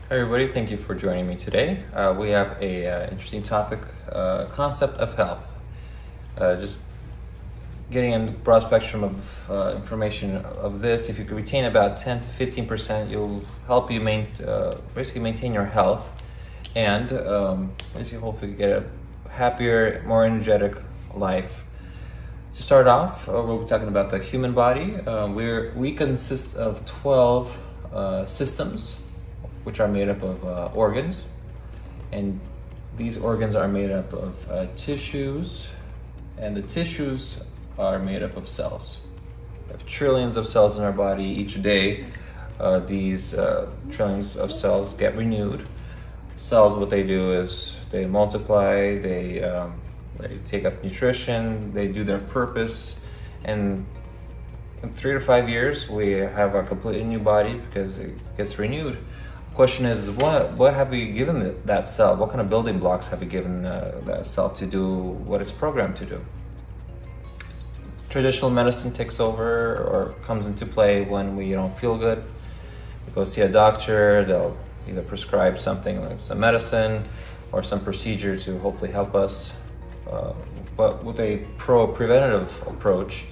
Hi everybody, thank you for joining me today. We have a interesting topic, concept of health. Just getting a broad spectrum of information of this. If you could retain about 10 to 15%, you'll help you basically maintain your health and basically hopefully get a happier, more energetic life. To start off, we'll be talking about the human body. We consist of 12 systems, which are made up of organs, and these organs are made up of tissues, and the tissues are made up of cells. We have trillions of cells in our body each day. These trillions of cells get renewed. Cells, what they do is they multiply, they take up nutrition, they do their purpose, and in 3 to 5 years we have a completely new body because it gets renewed. Question is, what have we given that cell? What kind of building blocks have we given that cell to do what it's programmed to do? Traditional medicine takes over or comes into play when we don't feel good. We go see a doctor, they'll either prescribe something like some medicine or some procedure to hopefully help us. But with a preventative approach,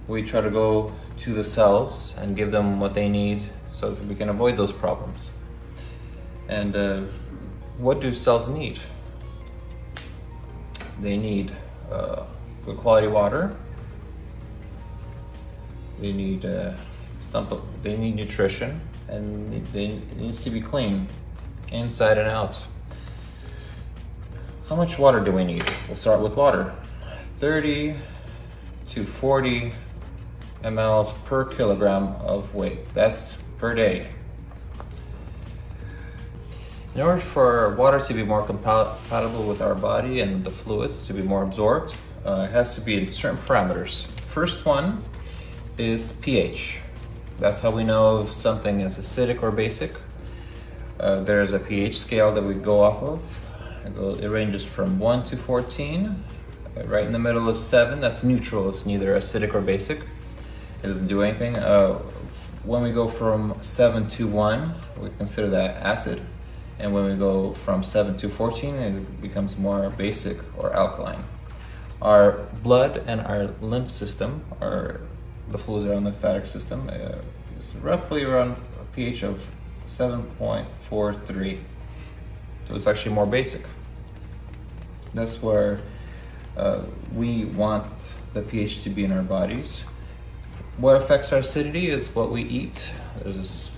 we try to go to the cells and give them what they need so that we can avoid those problems. And what do cells need? They need good quality water. They need they need nutrition, and it needs to be clean, inside and out. How much water do we need? We'll start with water. 30 to 40 mLs per kilogram of weight. That's per day. In order for water to be more compatible with our body and the fluids to be more absorbed, it has to be in certain parameters. First one is pH. That's how we know if something is acidic or basic. There's a pH scale that we go off of. It ranges from 1 to 14. Right in the middle is 7. That's neutral. It's neither acidic or basic. It doesn't do anything. When we go from 7 to 1, we consider that acid. And when we go from 7 to 14, it becomes more basic or alkaline. Our blood and our lymph system, or the fluids around the lymphatic system, is roughly around a pH of 7.43. So it's actually more basic. That's where we want the pH to be in our bodies. What affects our acidity is what we eat. There's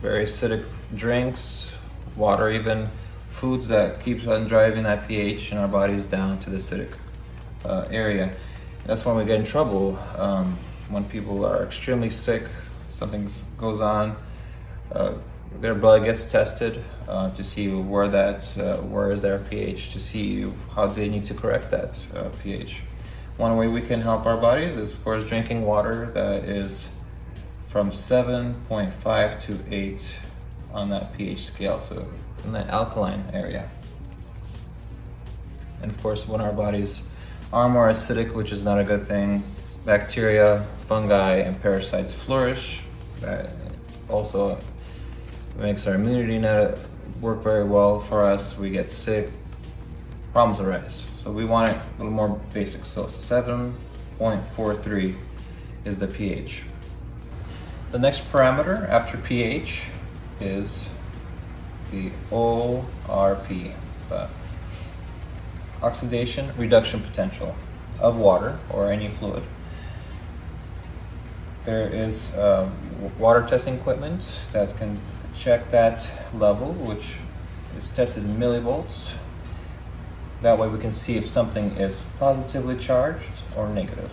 very acidic drinks, water, even foods that keeps on driving that pH in our bodies down to the acidic area. That's when we get in trouble. When people are extremely sick, something goes on, their blood gets tested to see where is their pH, to see how they need to correct that pH. One way we can help our bodies is, of course, drinking water that is from 7.5 to 8 on that pH scale, so in the alkaline area. And of course, when our bodies are more acidic, which is not a good thing, bacteria, fungi, and parasites flourish. That also makes our immunity not work very well for us. We get sick, problems arise. So we want it a little more basic. So 7.43 is the pH. The next parameter after pH is the ORP, the oxidation reduction potential of water or any fluid. There is water testing equipment that can check that level, which is tested in millivolts. That way we can see if something is positively charged or negative.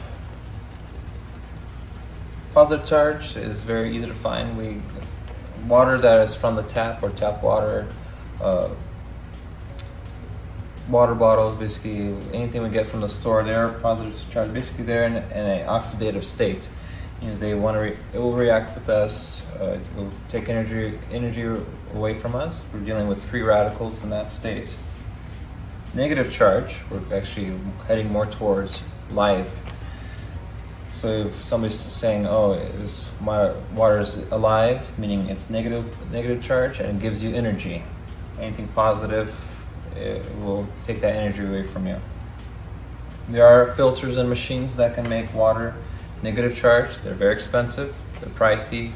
Positive charge is very easy to find. Water that is from the tap or tap water, water bottles, basically anything we get from the store, they're positive charge. Basically, they're in an oxidative state. It will react with us. It will take energy away from us. We're dealing with free radicals in that state. Negative charge, we're actually heading more towards life. So if somebody's saying, "Oh, is my water is alive," meaning it's negative charge, and it gives you energy. Anything positive, it will take that energy away from you. There are filters and machines that can make water negative charge. They're very expensive. They're pricey.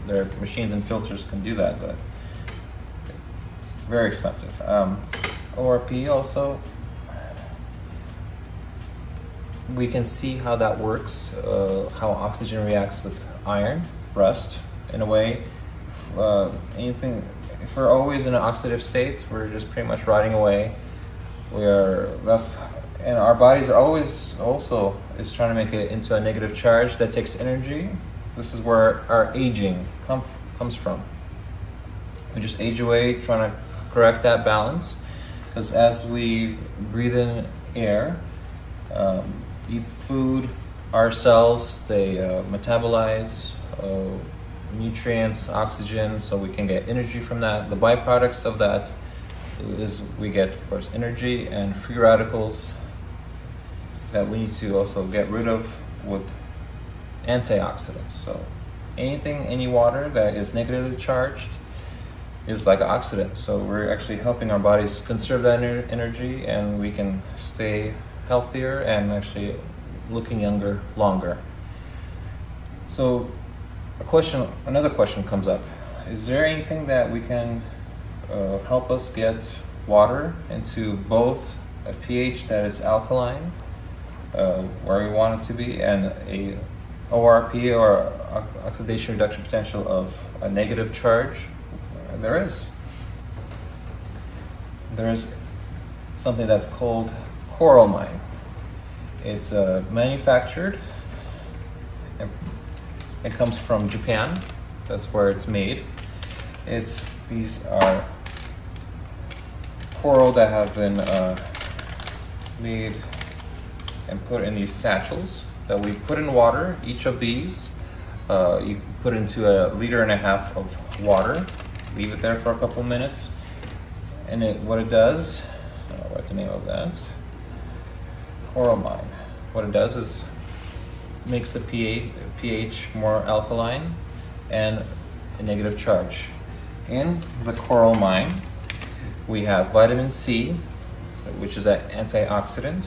Their machines and filters can do that, but very expensive. ORP also, we can see how that works, how oxygen reacts with iron, rust, in a way. If we're always in an oxidative state, we're just pretty much rotting away. And our bodies are always also is trying to make it into a negative charge that takes energy. This is where our aging comes from. We just age away, trying to correct that balance, because as we breathe in air, eat food, our cells, they metabolize nutrients, oxygen, so we can get energy from that. The byproducts of that is we get, of course, energy and free radicals that we need to also get rid of with antioxidants. So any water that is negatively charged is like an oxidant. So we're actually helping our bodies conserve that energy, and we can stay healthier and actually looking younger longer. So another question comes up. Is there anything that we can help us get water into both a pH that is alkaline, where we want it to be, and a ORP, or oxidation reduction potential, of a negative charge? There is something that's called coralmine. It's manufactured. It comes from Japan. That's where it's made. These are coral that have been made and put in these satchels that we put in water. Each of these you put into 1.5 liters of water. Leave it there for a couple minutes, and what it does, what's the name of that? Coralmine. What it does is makes the pH more alkaline and a negative charge. In the coralmine, we have vitamin C, which is an antioxidant,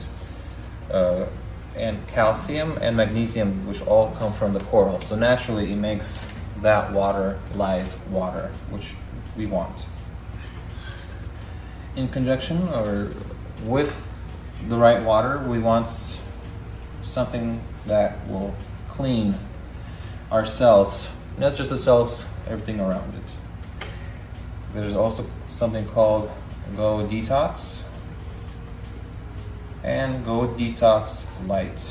and calcium and magnesium, which all come from the coral. So naturally, it makes that water live water, which we want. In conjunction or with the right water, we want something that will clean our cells, not just the cells, everything around it. There's also something called Go Detox and Go Detox Light.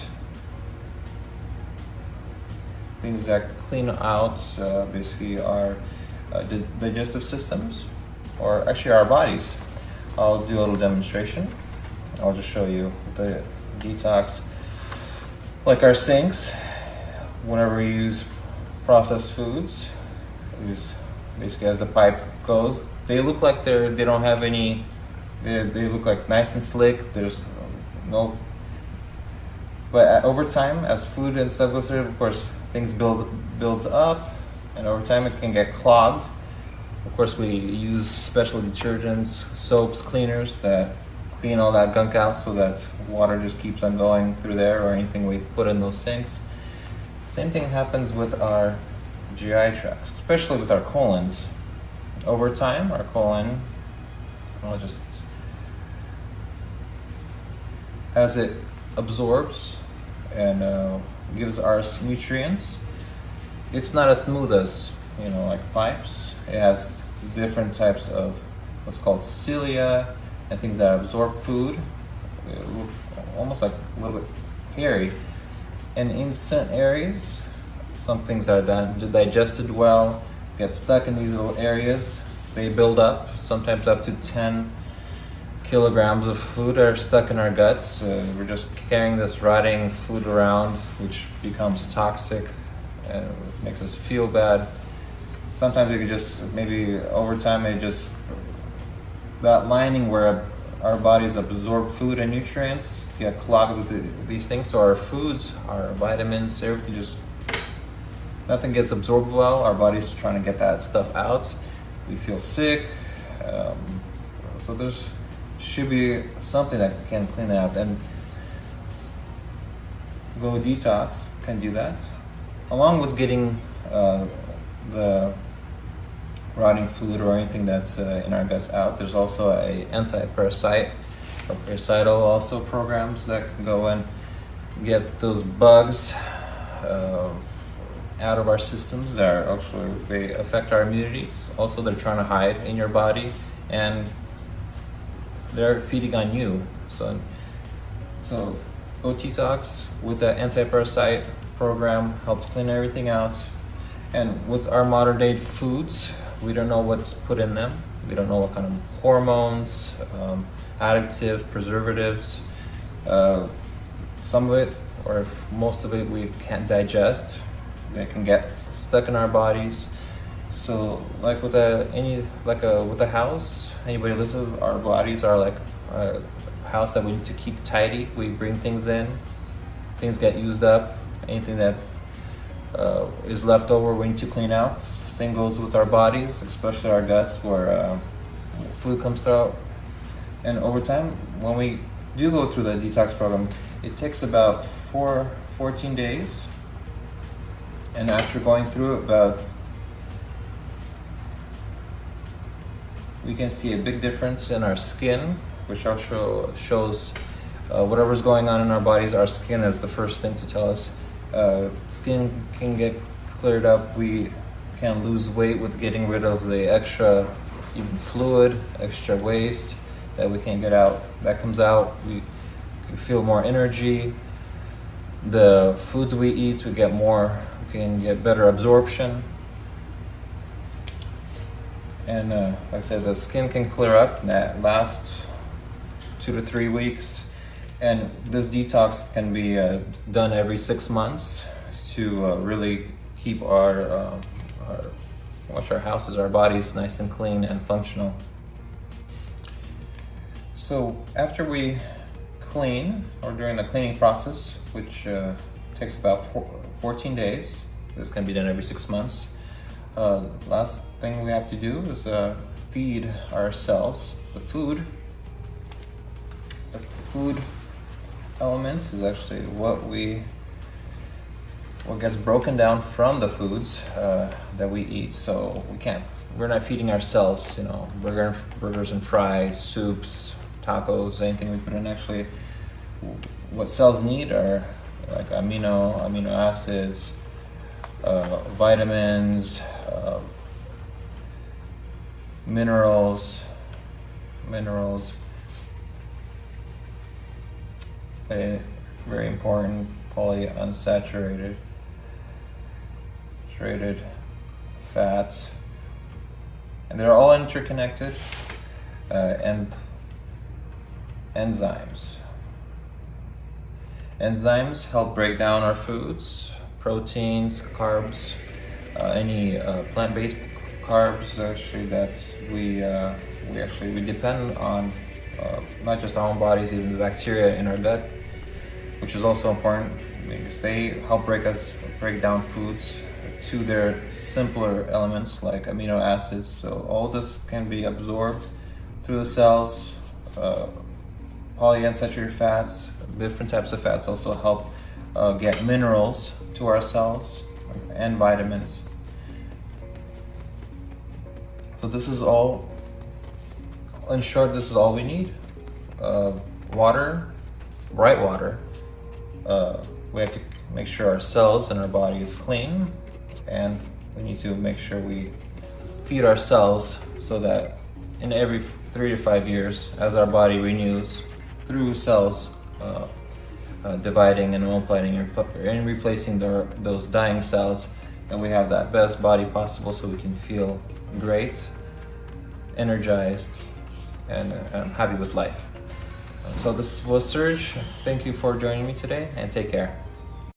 Things that clean out basically our digestive systems, or actually our bodies. I'll do a little demonstration. I'll just show you the detox. Like our sinks, whenever we use processed foods, basically as the pipe goes, they look like they don't have any. They look like nice and slick. There's no. But over time, as food and stuff goes through, of course, things builds up, and over time it can get clogged. Of course, we use special detergents, soaps, cleaners that clean all that gunk out, so that water just keeps on going through there, or anything we put in those sinks. Same thing happens with our GI tracts, especially with our colons. Over time, our colon, as it absorbs and gives us nutrients, it's not as smooth as, like pipes. It has different types of what's called cilia and things that absorb food. They look almost like a little bit hairy. And in certain areas, some things that are digested well get stuck in these little areas. They build up, sometimes up to 10 kilograms of food are stuck in our guts. We're just carrying this rotting food around, which becomes toxic and makes us feel bad. Sometimes it could just, maybe over time, that lining where our bodies absorb food and nutrients get clogged with these things. So our foods, our vitamins, everything just, nothing gets absorbed well. Our body's trying to get that stuff out. We feel sick. So there's should be something that can clean it out. And Go Detox can do that, along with getting the rotting fluid or anything that's in our guts out. There's also a anti-parasite or parasital also programs that can go and get those bugs out of our systems that are actually, they affect our immunity. Also, they're trying to hide in your body and they're feeding on you. So Go Detox with the anti-parasite program helps clean everything out. And with our modern day foods, we don't know what's put in them. We don't know what kind of hormones, additives, preservatives. Some of it, or if most of it, we can't digest. They can get stuck in our bodies. So, like with with a house, anybody lives with, our bodies are like a house that we need to keep tidy. We bring things in, things get used up. Anything that is left over, we need to clean out. Same goes with our bodies, especially our guts, where food comes through. And over time, when we do go through the detox program, it takes about 14 days. And after going through it, we can see a big difference in our skin, which also shows whatever's going on in our bodies. Our skin is the first thing to tell us. Skin can get cleared up. We can lose weight with getting rid of the extra even fluid, extra waste that we can't get out. That comes out, we can feel more energy. The foods we eat, we can get better absorption. And like I said, the skin can clear up, and that lasts 2 to 3 weeks. And this detox can be done every 6 months to really keep wash our houses, our bodies nice and clean and functional. So after we clean, or during the cleaning process, which takes about 14 days, this can be done every 6 months. Last thing we have to do is feed our cells. The food elements is actually what gets broken down from the foods that we eat. So we're not feeding our cells, burgers and fries, soups, tacos, anything we put in. Actually, what cells need are like amino acids, vitamins, minerals, very important, polyunsaturated fats, and they're all interconnected, and enzymes help break down our foods, proteins, carbs, any plant-based carbs actually that we depend on, not just our own bodies, even the bacteria in our gut, which is also important because they help break down foods to their simpler elements like amino acids. So all this can be absorbed through the cells. Polyunsaturated fats, different types of fats also help get minerals to our cells and vitamins. So this is all, in short, this is all we need. Water, bright water. We have to make sure our cells and our body is clean, and we need to make sure we feed our cells so that in every 3 to 5 years, as our body renews through cells dividing and multiplying and replacing those dying cells, and we have that best body possible so we can feel great, energized, and happy with life. So this was Serge. Thank you for joining me today, and take care.